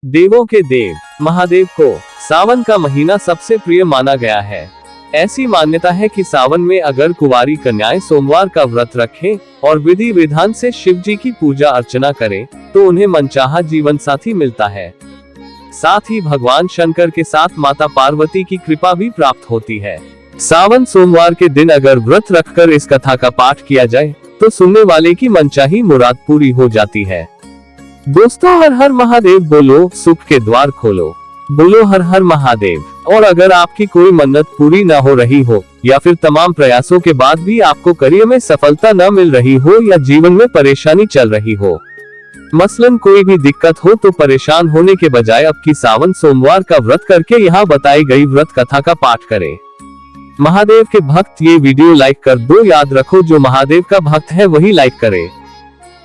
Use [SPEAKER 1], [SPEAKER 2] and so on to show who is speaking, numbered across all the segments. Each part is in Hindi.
[SPEAKER 1] देवों के देव महादेव को सावन का महीना सबसे प्रिय माना गया है। ऐसी मान्यता है कि सावन में अगर कुंवारी कन्याएं सोमवार का व्रत रखें और विधि विधान से शिव जी की पूजा अर्चना करें तो उन्हें मनचाहा जीवन साथी मिलता है। साथ ही भगवान शंकर के साथ माता पार्वती की कृपा भी प्राप्त होती है। सावन सोमवार के दिन अगर व्रत रखकर इस कथा का पाठ किया जाए तो सुनने वाले की मनचाही मुराद पूरी हो जाती है। दोस्तों, हर हर महादेव बोलो, सुख के द्वार खोलो, बोलो हर हर महादेव। और अगर आपकी कोई मन्नत पूरी न हो रही हो या फिर तमाम प्रयासों के बाद भी आपको करियर में सफलता न मिल रही हो या जीवन में परेशानी चल रही हो, मसलन कोई भी दिक्कत हो, तो परेशान होने के बजाय अब की सावन सोमवार का व्रत करके यहाँ बताई गई व्रत कथा का पाठ करें। महादेव के भक्त ये वीडियो लाइक कर दो। याद रखो, जो महादेव का भक्त है वही लाइक करे।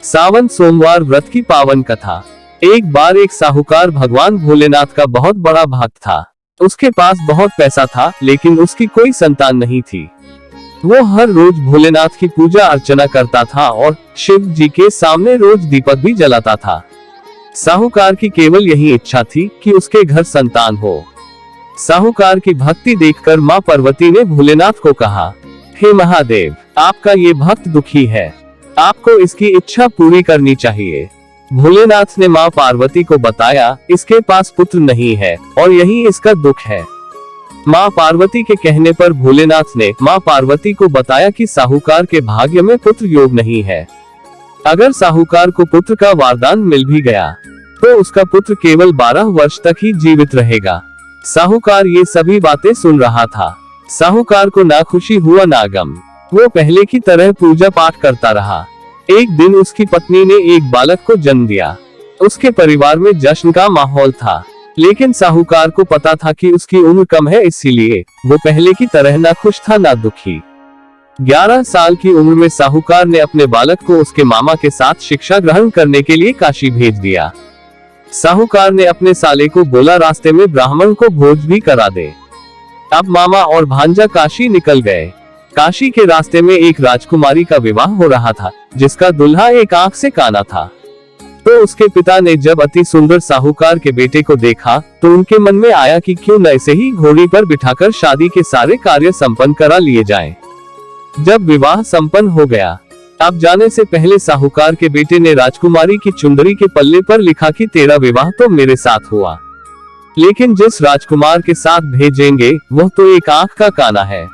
[SPEAKER 1] सावन सोमवार व्रत की पावन कथा। एक बार एक साहूकार भगवान भोलेनाथ का बहुत बड़ा भक्त था। उसके पास बहुत पैसा था, लेकिन उसकी कोई संतान नहीं थी। वो हर रोज भोलेनाथ की पूजा अर्चना करता था और शिव जी के सामने रोज दीपक भी जलाता था। साहूकार की केवल यही इच्छा थी कि उसके घर संतान हो। साहूकार की भक्ति देखकर मां पार्वती ने भोलेनाथ को कहा, हे महादेव, आपका ये भक्त दुखी है, आपको इसकी इच्छा पूरी करनी चाहिए। भोलेनाथ ने मां पार्वती को बताया, इसके पास पुत्र नहीं है और यही इसका दुख है। मां पार्वती के कहने पर भोलेनाथ ने मां पार्वती को बताया कि साहूकार के भाग्य में पुत्र योग नहीं है। अगर साहूकार को पुत्र का वरदान मिल भी गया तो उसका पुत्र केवल 12 वर्ष तक ही जीवित रहेगा। साहूकार ये सभी बातें सुन रहा था। साहूकार को ना खुशी हुआ ना गम। वो पहले की तरह पूजा पाठ करता रहा। एक दिन उसकी पत्नी ने एक बालक को जन्म दिया। उसके परिवार में जश्न का माहौल था, लेकिन साहूकार को पता था कि उसकी उम्र कम है, इसीलिए वो पहले की तरह ना खुश था ना दुखी। 11 साल की उम्र में साहूकार ने अपने बालक को उसके मामा के साथ शिक्षा ग्रहण करने के लिए काशी भेज दिया। साहूकार ने अपने साले को बोला, रास्ते में ब्राह्मण को भोज भी करा दे। अब मामा और भांजा काशी निकल गए। काशी के रास्ते में एक राजकुमारी का विवाह हो रहा था, जिसका दुल्हा एक आंख से काना था। तो उसके पिता ने जब अति सुंदर साहूकार के बेटे को देखा तो उनके मन में आया कि क्यों न इसे ही घोड़ी पर बिठाकर शादी के सारे कार्य संपन्न करा लिए जाएं। जब विवाह संपन्न हो गया, अब जाने से पहले साहूकार के बेटे ने राजकुमारी की चुंदरी के पल्ले पर लिखा कि तेरा विवाह तो मेरे साथ हुआ, लेकिन जिस राजकुमार के साथ भेजेंगे वह तो एक आंख का काना है।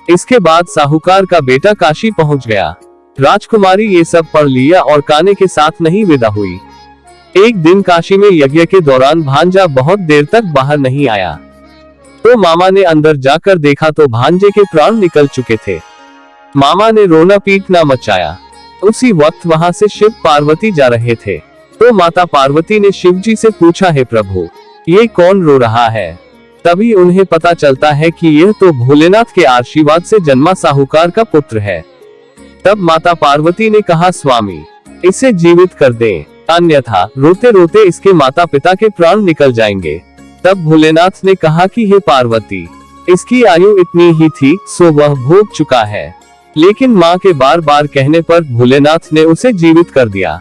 [SPEAKER 1] इसके बाद साहूकार का बेटा काशी पहुंच गया। राजकुमारी ये सब पढ़ लिया और काने के साथ नहीं विदा हुई। एक दिन काशी में यज्ञ के दौरान भांजा बहुत देर तक बाहर नहीं आया, तो मामा ने अंदर जाकर देखा तो भांजे के प्राण निकल चुके थे। मामा ने रोना पीटना मचाया। उसी वक्त वहां से शिव पार्वती जा रहे थे, तो माता पार्वती ने शिव जी से पूछा, हे प्रभु, ये कौन रो रहा है? तभी उन्हें पता चलता है कि यह तो भोलेनाथ के आशीर्वाद से जन्मा साहूकार का पुत्र है। तब माता पार्वती ने कहा, स्वामी, इसे जीवित कर दें, अन्यथा रोते रोते इसके माता पिता के प्राण निकल जाएंगे। तब भोलेनाथ ने कहा कि हे पार्वती, इसकी आयु इतनी ही थी, सो वह भोग चुका है। लेकिन माँ के बार बार कहने पर भोलेनाथ ने उसे जीवित कर दिया।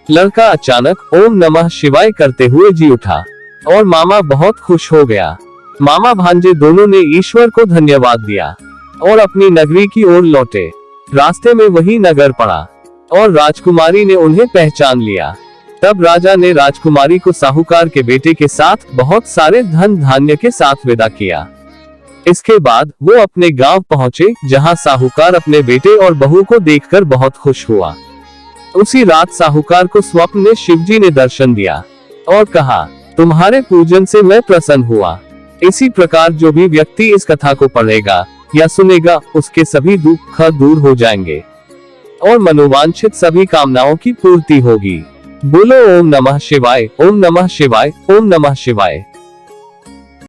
[SPEAKER 1] लड़का अचानक ओम नमः शिवाय करते हुए जी उठा और मामा बहुत खुश हो गया। मामा भांजे दोनों ने ईश्वर को धन्यवाद दिया और अपनी नगरी की ओर लौटे। रास्ते में वही नगर पड़ा और राजकुमारी ने उन्हें पहचान लिया। तब राजा ने राजकुमारी को साहूकार के बेटे के साथ बहुत सारे धन धान्य के साथ विदा किया। इसके बाद वो अपने गांव पहुंचे, जहां साहूकार अपने बेटे और बहू को देखकर बहुत खुश हुआ। उसी रात साहूकार को स्वप्न में शिवजी ने दर्शन दिया और कहा, तुम्हारे पूजन से मैं प्रसन्न हुआ। इसी प्रकार जो भी व्यक्ति इस कथा को पढ़ेगा या सुनेगा, उसके सभी दुख दूर हो जाएंगे और मनोवांछित सभी कामनाओं की पूर्ति होगी। बोलो ओम नमः शिवाय, ओम नमः शिवाय, ओम नमः शिवाय।